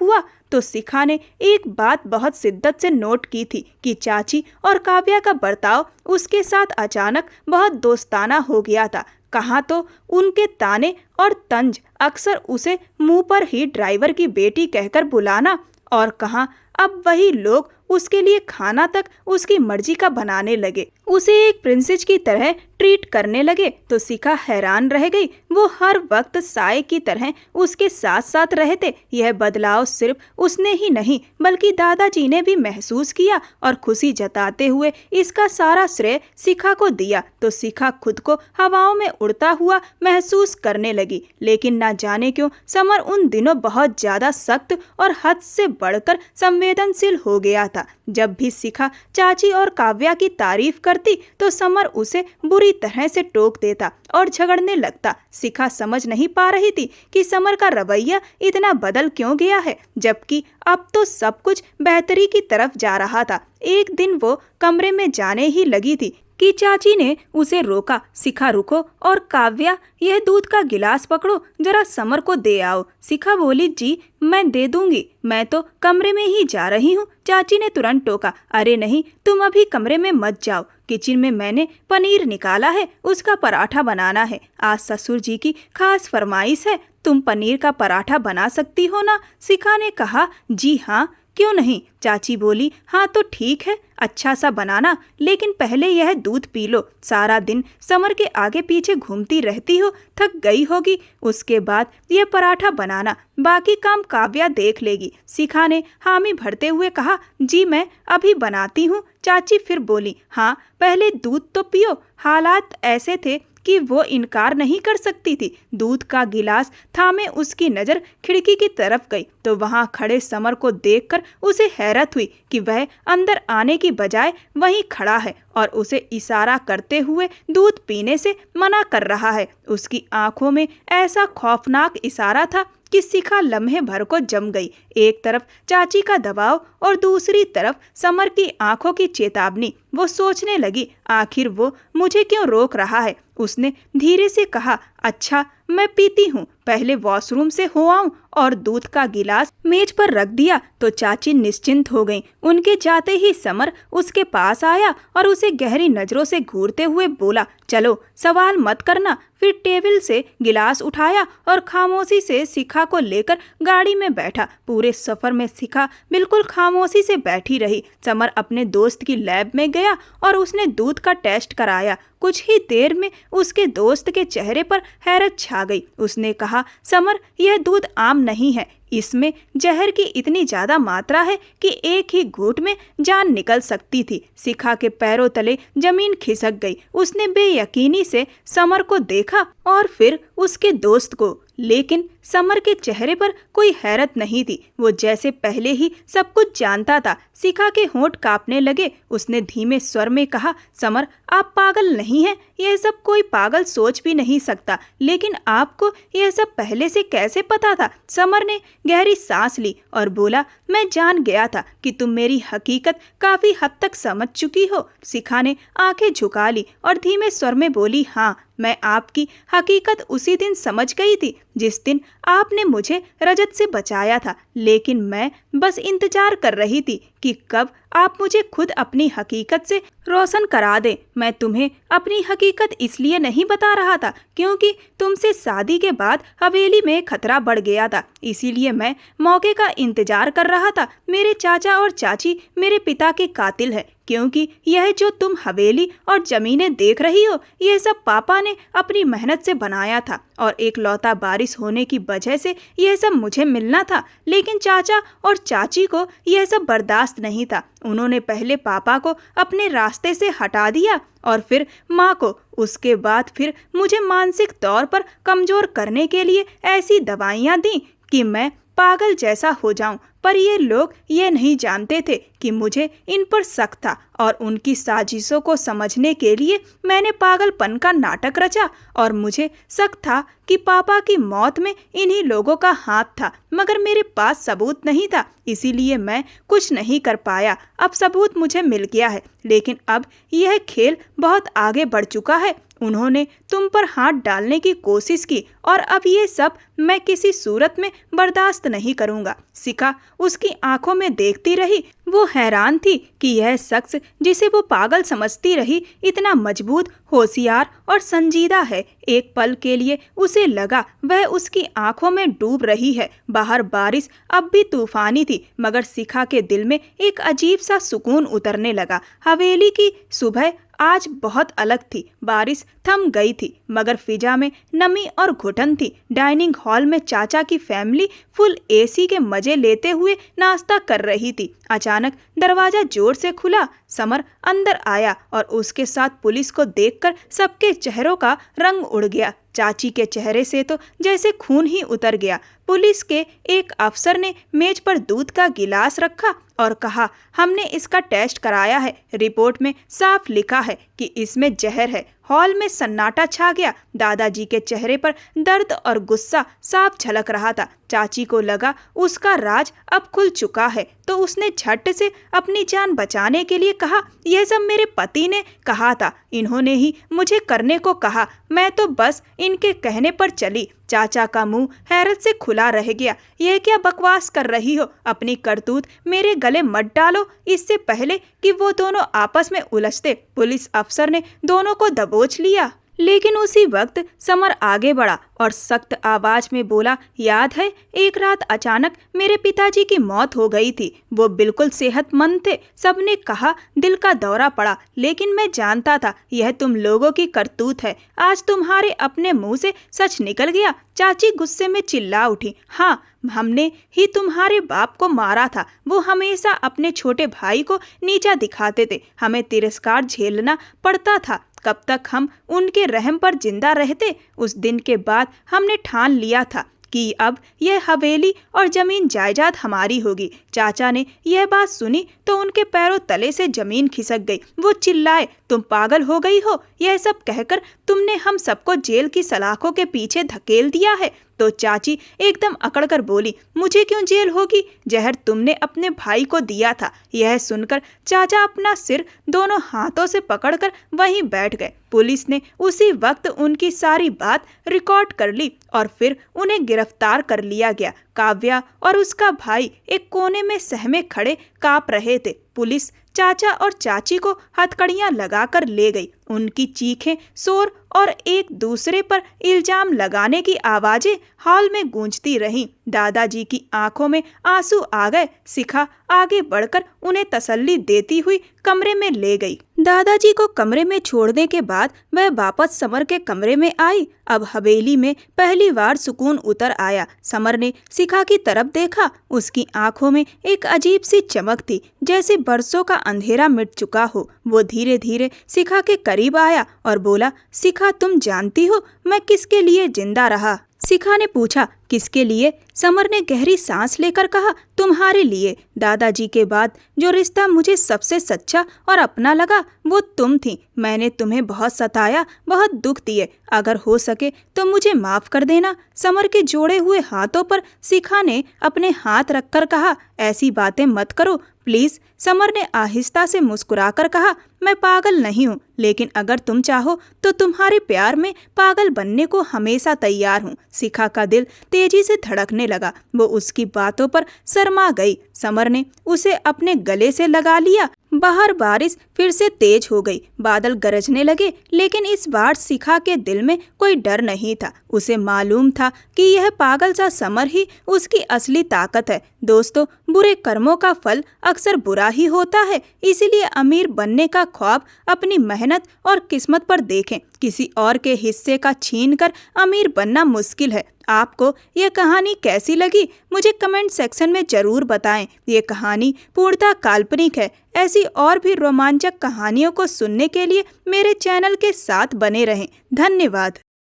[SPEAKER 1] हुआ तो शिखा ने एक बात बहुत शिद्दत से नोट की थी कि चाची और काव्या का बर्ताव उसके साथ अचानक बहुत दोस्ताना हो गया था। कहाँ तो उनके ताने और तंज अक्सर उसे मुंह पर ही ड्राइवर की बेटी कहकर बुलाना, और कहाँ अब वही लोग उसके लिए खाना तक उसकी मर्जी का बनाने लगे, उसे एक प्रिंसेस की तरह ट्रीट करने लगे। तो शिखा हैरान रह गई। वो हर वक्त साए की तरह उसके साथ साथ रहते। यह बदलाव सिर्फ उसने ही नहीं बल्कि दादाजी ने भी महसूस किया और खुशी जताते हुए इसका सारा श्रेय शिखा को दिया। तो शिखा खुद को हवाओं में उड़ता हुआ महसूस करने लगी। लेकिन ना जाने क्यों समर उन दिनों बहुत ज्यादा सख्त और हद से बढ़कर संवेदनशील हो गया था। जब भी शिखा चाची और काव्या की तारीफ करती तो समर उसे बुरी तरह से टोक देता और झगड़ने लगता। शिखा समझ नहीं पा रही थी कि समर का रवैया इतना बदल क्यों गया है, जबकि अब तो सब कुछ बेहतरी की तरफ जा रहा था। एक दिन वो कमरे में जाने ही लगी थी कि चाची ने उसे रोका। शिखा, रुको, और काव्या, यह दूध का गिलास पकड़ो, जरा समर को दे आओ। शिखा बोली, जी मैं दे दूंगी, मैं तो कमरे में ही जा रही हूँ। चाची ने तुरंत टोका, अरे नहीं, तुम अभी कमरे में मत जाओ, किचन में मैंने पनीर निकाला है, उसका पराठा बनाना है। आज ससुर जी की खास फरमाइश है, तुम पनीर का पराठा बना सकती हो ना? शिखा ने कहा, जी हाँ, क्यों नहीं। चाची बोली, हाँ तो ठीक है, अच्छा सा बनाना, लेकिन पहले यह दूध पी लो। सारा दिन समर के आगे पीछे घूमती रहती हो, थक गई होगी, उसके बाद यह पराठा बनाना, बाकी काम काव्या देख लेगी। शिखा ने हामी भरते हुए कहा, जी मैं अभी बनाती हूँ। चाची फिर बोली, हाँ पहले दूध तो पियो। हालात ऐसे थे कि वो इनकार नहीं कर सकती थी। दूध का गिलास थामे उसकी नज़र खिड़की की तरफ गई तो वहां खड़े समर को देखकर उसे हैरत हुई कि वह अंदर आने की बजाय वहीं खड़ा है और उसे इशारा करते हुए दूध पीने से मना कर रहा है। उसकी आंखों में ऐसा खौफनाक इशारा था कि शिखा लम्हे भर को जम गई। एक तरफ चाची का दबाव और दूसरी तरफ समर की आंखों की चेतावनी। वो सोचने लगी, आखिर वो मुझे क्यों रोक रहा है। उसने धीरे से कहा, अच्छा मैं पीती हूँ, पहले वॉशरूम से हो आऊं। और दूध का गिलास मेज पर रख दिया तो चाची निश्चिंत हो गईं। उनके जाते ही समर उसके पास आया और उसे गहरी नजरों से घूरते हुए बोला, चलो सवाल मत करना। फिर टेबल से गिलास उठाया और खामोशी से शिखा को लेकर गाड़ी में बैठा। पूरे सफर में शिखा बिल्कुल खामोशी से बैठी रही। समर अपने दोस्त की लैब में गया और उसने दूध का टेस्ट कराया। कुछ ही देर में उसके दोस्त के चेहरे पर हैरत छा गई। उसने कहा, समर यह दूध आम नहीं है, इसमें जहर की इतनी ज्यादा मात्रा है कि एक ही घूंट में जान निकल सकती थी। शिखा के पैरों तले जमीन खिसक गई। उसने बेयकीनी से समर को देखा और फिर उसके दोस्त को, लेकिन समर के चेहरे पर कोई हैरत नहीं थी। वो जैसे पहले ही सब कुछ जानता था। शिखा के होंठ कांपने लगे। उसने धीमे स्वर में कहा, समर आप पागल नहीं हैं, यह सब कोई पागल सोच भी नहीं सकता। लेकिन आपको यह सब पहले से कैसे पता था? समर ने गहरी सांस ली और बोला, मैं जान गया था कि तुम मेरी हकीकत काफी हद तक समझ चुकी हो। शिखा ने आंखें झुका ली और धीमे स्वर में बोली, हाँ मैं आपकी हकीकत उसी दिन समझ गई थी जिस दिन आपने मुझे रजत से बचाया था। लेकिन मैं बस इंतजार कर रही थी कि कब आप मुझे खुद अपनी हकीकत से रोशन करा दें। मैं तुम्हें अपनी हकीकत इसलिए नहीं बता रहा था क्योंकि तुमसे शादी के बाद हवेली में खतरा बढ़ गया था, इसीलिए मैं मौके का इंतजार कर रहा था। मेरे चाचा और चाची मेरे पिता के कातिल है, क्योंकि यह जो तुम हवेली और जमीनें देख रही हो, यह सब पापा ने अपनी मेहनत से बनाया था और एक लौता वारिस होने की वजह से यह सब मुझे मिलना था। लेकिन चाचा और चाची को यह सब बर्दाश्त नहीं था। उन्होंने पहले पापा को अपने रास्ते से हटा दिया और फिर माँ को। उसके बाद फिर मुझे मानसिक तौर पर कमजोर करने के लिए ऐसी दवाइयाँ दी कि मैं पागल जैसा हो जाऊं। पर ये लोग ये नहीं जानते थे कि मुझे इन पर शक था और उनकी साजिशों को समझने के लिए मैंने पागलपन का नाटक रचा। और मुझे शक था कि पापा की मौत में इन्हीं लोगों का हाथ था, मगर मेरे पास सबूत नहीं था, इसीलिए मैं कुछ नहीं कर पाया। अब सबूत मुझे मिल गया है, लेकिन अब यह खेल बहुत आगे बढ़ चुका है। उन्होंने तुम पर हाथ डालने की कोशिश की और अब ये सब मैं किसी सूरत में बर्दाश्त नहीं करूँगा। शिखा उसकी आंखों में देखती रही। वो हैरान थी कि यह शख्स जिसे वो पागल समझती रही इतना मजबूत, होशियार और संजीदा है। एक पल के लिए उसे लगा वह उसकी आंखों में डूब रही है। बाहर बारिश अब भी तूफानी थी, मगर शिखा के दिल में एक अजीब सा सुकून उतरने लगा। हवेली की सुबह आज बहुत अलग थी। बारिश थम गई थी, मगर फिजा में नमी और घुटन थी। डाइनिंग हॉल में चाचा की फैमिली फुल एसी के मजे लेते हुए नाश्ता कर रही थी। अचानक दरवाजा जोर से खुला। समर अंदर आया और उसके साथ पुलिस को देखकर सबके चेहरों का रंग उड़ गया। चाची के चेहरे से तो जैसे खून ही उतर गया। पुलिस के एक अफसर ने मेज पर दूध का गिलास रखा और कहा, हमने इसका टेस्ट कराया है, रिपोर्ट में साफ लिखा है कि इसमें जहर है। हॉल में सन्नाटा छा गया। दादाजी के चेहरे पर दर्द और गुस्सा साफ झलक रहा था। चाची को लगा उसका राज अब खुल चुका है, तो उसने झट से अपनी जान बचाने के लिए कहा, यह सब मेरे पति ने कहा था, इन्होंने ही मुझे करने को कहा, मैं तो बस इनके कहने पर चली। चाचा का मुंह हैरत से खुला रह गया। यह क्या बकवास कर रही हो? अपनी करतूत मेरे गले मत डालो, इससे पहले कि वो दोनों आपस में उलझते। पुलिस अफसर ने दोनों को दबोच लिया। लेकिन उसी वक्त समर आगे बढ़ा और सख्त आवाज में बोला, याद है एक रात अचानक मेरे पिताजी की मौत हो गई थी। वो बिल्कुल सेहतमंद थे। सबने कहा दिल का दौरा पड़ा, लेकिन मैं जानता था यह तुम लोगों की करतूत है। आज तुम्हारे अपने मुंह से सच निकल गया। चाची गुस्से में चिल्ला उठी, हाँ हमने ही तुम्हारे बाप को मारा था। वो हमेशा अपने छोटे भाई को नीचा दिखाते थे, हमें तिरस्कार झेलना पड़ता था। कब तक हम उनके रहम पर जिंदा रहते? उस दिन के बाद हमने ठान लिया था कि अब यह हवेली और जमीन जायदाद हमारी होगी। चाचा ने यह बात सुनी तो उनके पैरों तले से जमीन खिसक गई। वो चिल्लाए, तुम पागल हो गई हो? यह सब कहकर तुमने हम सबको जेल की सलाखों के पीछे धकेल दिया है। तो चाची एकदम अकड़कर बोली, मुझे क्यों जेल होगी? जहर तुमने अपने भाई को दिया था। यह सुनकर चाचा अपना सिर दोनों हाथों से पकड़कर वहीं बैठ गए। पुलिस ने उसी वक्त उनकी सारी बात रिकॉर्ड कर ली और फिर उन्हें गिरफ्तार कर लिया गया। काव्या और उसका भाई एक कोने में सहमे खड़े कांप रहे थे। पुलिस चाचा और चाची को हथकड़ियां लगाकर ले गई। उनकी चीखें, शोर और एक दूसरे पर इल्जाम लगाने की आवाजें हॉल में गूंजती रहीं। दादाजी की आंखों में आंसू आ गए। शिखा आगे बढ़कर उन्हें तसल्ली देती हुई कमरे में ले गई। दादाजी को कमरे में छोड़ने के बाद वह वापस समर के कमरे में आई। अब हवेली में पहली बार सुकून उतर आया। समर ने शिखा की तरफ देखा। उसकी आंखों में एक अजीब सी चमक थी, जैसे बरसों का अंधेरा मिट चुका हो। वो धीरे धीरे शिखा के करीब आया और बोला, शिखा, तुम जानती हो मैं किसके लिए जिंदा रहा? शिखा ने पूछा, किसके लिए? समर ने गहरी सांस लेकर कहा, तुम्हारे लिए। दादाजी के बाद जो रिश्ता मुझे सबसे सच्चा और अपना लगा वो तुम थी। मैंने तुम्हें बहुत सताया, बहुत दुख दिए। अगर हो सके तो मुझे माफ कर देना। समर के जोड़े हुए हाथों पर शिखा ने अपने हाथ रखकर कहा, ऐसी बातें मत करो प्लीज। समर ने आहिस्ता से मुस्कुराकर कहा, मैं पागल नहीं हूँ, लेकिन अगर तुम चाहो तो तुम्हारे प्यार में पागल बनने को हमेशा तैयार हूँ। शिखा का दिल तेजी से धड़कने लगा। वो उसकी बातों पर शर्मा गई। समर ने उसे अपने गले से लगा लिया। बाहर बारिश फिर से तेज हो गई। बादल गरजने लगे, लेकिन इस बार शिखा के दिल में कोई डर नहीं था। उसे मालूम था कि यह पागल सा समर ही उसकी असली ताकत है। दोस्तों, बुरे कर्मों का फल अक्सर बुरा ही होता है। इसीलिए अमीर बनने का ख्वाब अपनी मेहनत और किस्मत पर देखें। किसी और के हिस्से का छीनकर अमीर बनना मुश्किल है। आपको यह कहानी कैसी लगी मुझे कमेंट सेक्शन में जरूर बताएं। ये कहानी पूर्णतः काल्पनिक है। ऐसी और भी रोमांचक कहानियों को सुनने के लिए मेरे चैनल के साथ बने रहें। धन्यवाद।